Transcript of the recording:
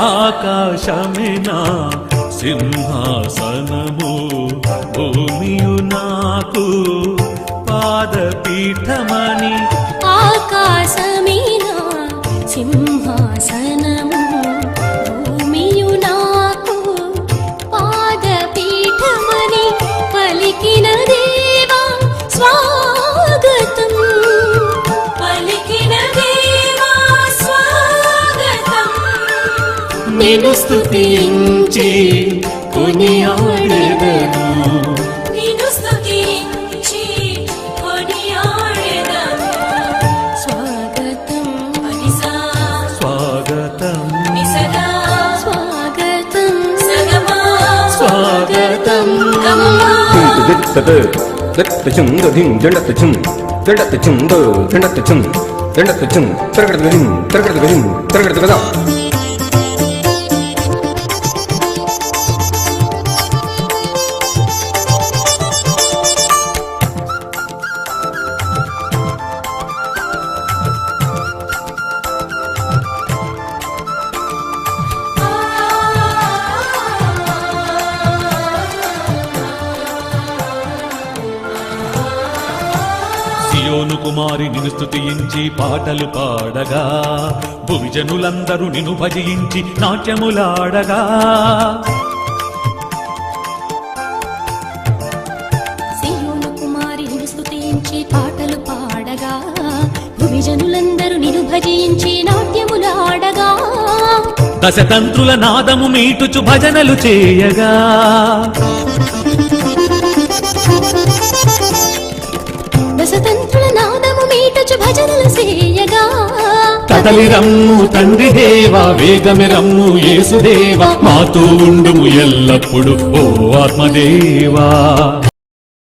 ఆకాశమేనా సింహాసనము, భూమియు నాకు పాదపీఠమని. ఆకాశమేనా సింహాసనము, భూమియు నాకు పాదపీఠమని పలికిన దేవా స్వాగతం. పలికిన దేవా స్వాగతం. నిన్ను స్తుతించి కొనియాడెదను, నిన్ను స్తుతించి కొనియాడెదను. స్వాగతం అనిసా, స్వాగతం నిసగా, స్వాగతం సగమా, స్వాగతం గమమా. సియోను కుమారి నిన్ను స్తుతించి పాటలు పాడగా, భువిజనులందరూ నిన్ను భజించి నాట్యములాడగా. సియోను కుమారి నిన్ను స్తుతించి పాటలు పాడగా, భువిజనులందరూ నిన్ను భజించి నాట్యములాడగా. దశతంత్రుల నాదము మీటుచు భజనలు చేయగా, దశతంత్రుల నాదము మీటుచు భజనలు చేయగా. కదలి రమ్ము తండ్రి దేవా, వేగమి రమ్ము యేసుదేవా, మాతో ఉండుము ఎల్లప్పుడు ఓ ఆత్మదేవా.